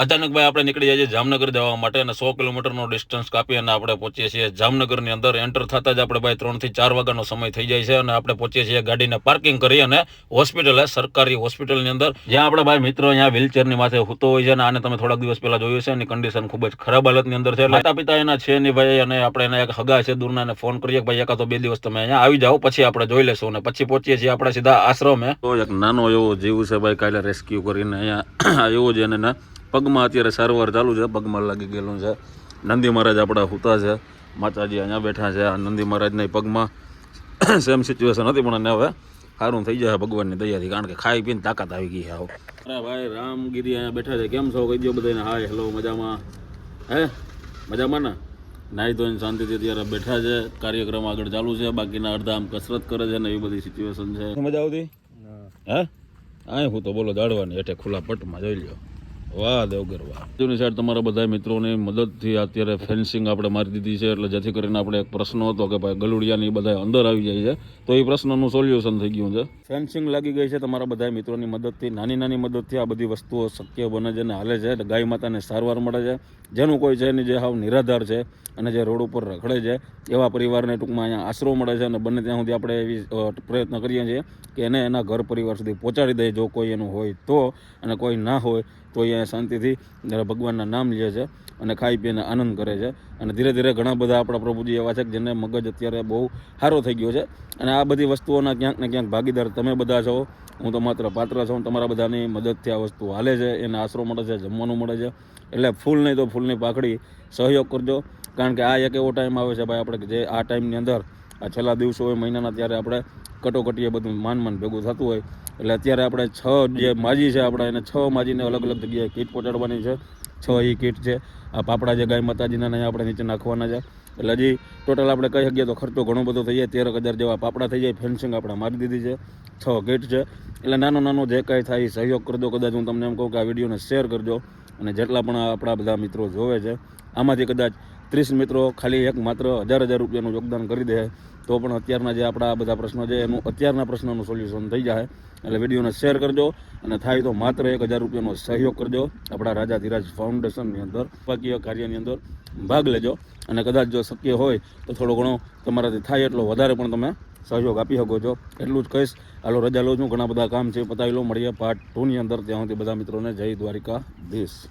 અચાનક ભાઈ આપણે નીકળી જઈએ જામનગર જવા માટે અને 100 કિલોમીટરનો ડિસ્ટન્સ કાપી અને આપણે પહોંચીએ છીએ જામનગરની અંદર. એન્ટર થતા જ આપણે ભાઈ 3 થી 4 વાગ્યાનો સમય થઈ જાય છે અને આપણે પહોંચીએ છીએ ગાડીને પાર્કિંગ કરી અને હોસ્પિટલ સરકારી હોસ્પિટલની અંદર, જ્યાં આપણે ભાઈ મિત્રો અહીંયા વ્હીલચેરની માથે સૂતો હોય છે અને આને તમે થોડાક દિવસ પહેલા જોયું છે એની કન્ડિશન ખૂબ જ ખરાબ હાલતની અંદર છે. માતા પિતા એના છે નહીં ભાઈ, અને આપણે એના એક હગા છે દૂરના, એને ફોન કરીએ ભાઈ એકાદ 2 દિવસ તમે અહીંયા આવી જાઓ, પછી આપણે જોઈ લેશું અને પછી પહોંચીએ છીએ આપણે સીધા આશ્રમે. તો એક નાનો એવો જીવ છે ભાઈ, કાલે રેસ્ક્યુ કરીને અહીંયા એવો જ એને પગમાં અત્યારે સારવાર ચાલુ છે, પગમાં લાગી ગયેલું છે. નંદી મહારાજ આપણા હુતા છે, માતાજી અહીંયા બેઠા છે. આ નંદી મહારાજના પગમાં સેમ સિચ્યુએશન હતી, પણ એને હવે સારું થઈ જાય ભગવાનની દયાથી, કારણ કે ખાઈ પીને તાકાત આવી ગઈ છે. અરે ભાઈ રામગીરી અહીંયા બેઠા છે. કેમ છો કહી દો બધાને હાય હેલો, મજામાં? હે મજામાં ને? નાહી ધોઈને શાંતિથી અત્યારે બેઠા છે. કાર્યક્રમ આગળ ચાલુ છે, બાકીના અડધા આમ કસરત કરે છે ને એવી બધી સિચ્યુએશન છે. મજા આવતી? હે અહીં હું તો બોલો દાડવાની હેઠે ખુલ્લા પટમાં જોઈ લ્યો. વાહ દેવગર વાહ. જૂની સાઈડ તમારા બધા મિત્રોની મદદથી અત્યારે ફેન્સિંગ આપણે મારી દીધી છે, એટલે જેથી કરીને આપણે એક પ્રશ્ન હતો કે ભાઈ ગલુડિયાની બધા અંદર આવી જાય છે, તો એ પ્રશ્નનું સોલ્યુશન થઈ ગયું છે. ફેન્સિંગ લાગી ગઈ છે તમારા બધા મિત્રોની મદદથી. નાની નાની મદદથી આ બધી વસ્તુઓ શક્ય બને છે અને હાલે છે. ગાય માતાને સારવાર મળે છે. જેનું કોઈ છે એની જે હાવ નિરાધાર છે અને જે રોડ ઉપર રખડે છે એવા પરિવારને ટૂંકમાં અહીંયા આશરો મળે છે, અને બને ત્યાં સુધી આપણે એવી પ્રયત્ન કરીએ છીએ કે એને એના ઘર પરિવાર સુધી પહોંચાડી દઈએ, જો કોઈ એનું હોય તો. અને કોઈ ના હોય તો અહીંયા શાંતિથી ભગવાનના નામ લે છે અને ખાઈ પીને આનંદ કરે છે. અને ધીરે ધીરે ઘણા બધા આપણા પ્રભુજી એવા છે કે જેને મગજ અત્યારે બહુ સારો થઈ ગયો છે, અને આ બધી વસ્તુઓના ક્યાંક ને ક્યાંક ભાગીદાર તમે બધા છો. હું તો માત્ર પાત્ર છું. તમારા બધાની મદદથી આ વસ્તુ હાલે છે, એને આશરો મળે છે, જમવાનું મળે છે. એટલે ફૂલ નહીં તો ફૂલની પાકડી સહયોગ કરજો, કારણ કે આ એક એવો ટાઈમ આવે છે ભાઈ આપણે જે આ ટાઈમની અંદર આ છેલ્લા દિવસો હોય મહિનાના, ત્યારે આપણે કટોકટીએ બધું માન ભેગું થતું હોય. એટલે અત્યારે આપણે 6 જે માજી છે આપણે એને 6 માજીને અલગ અલગ જગ્યાએ કીટ પહોંચાડવાની છે. 6 એ કીટ છે. આ પાપડા જે ગાય માતાજીના અહીંયા આપણે નીચે નાખવાના છે. એટલે હજી ટોટલ આપણે કહી શકીએ તો ખર્ચો ઘણો બધો થઈ જાય. 13,000 જેવા પાપડા થઈ જાય. ફેન્સિંગ આપણે મારી દીધી છે. 6 કીટ છે. એટલે નાનો જે કાંઈ થાય એ સહયોગ કરજો. કદાચ હું તમને એમ કહું કે આ વિડીયોને શેર કરજો, અને જેટલા પણ આપણા બધા મિત્રો જોવે છે આમાંથી કદાચ 30 મિત્રો ખાલી માત્ર 1,000 રૂપિયાનું યોગદાન કરી દે તો પણ અત્યારના જે આપણા બધા પ્રશ્નો છે એનું અત્યારના પ્રશ્નનું સોલ્યુશન થઈ જાય. એટલે વિડીયોને શેર કરજો, અને થાય તો માત્ર 1,000 રૂપિયાનો સહયોગ કરજો. આપણા રાજાધીરાજ ફાઉન્ડેશનની અંદર બાકી કાર્યની અંદર ભાગ લેજો, અને કદાચ જો શક્ય હોય તો થોડો ઘણો તમારાથી થાય એટલો વધારે પણ તમે સહયોગ આપી શકો છો. એટલું જ કહીશ. હાલો રજા લઉં છું, ઘણા બધા કામ છે, પતાવી લો. મળીએ પાર્ટ 2 ની અંદર. ત્યાં સુધી બધા મિત્રોને જય દ્વારિકાધીશ.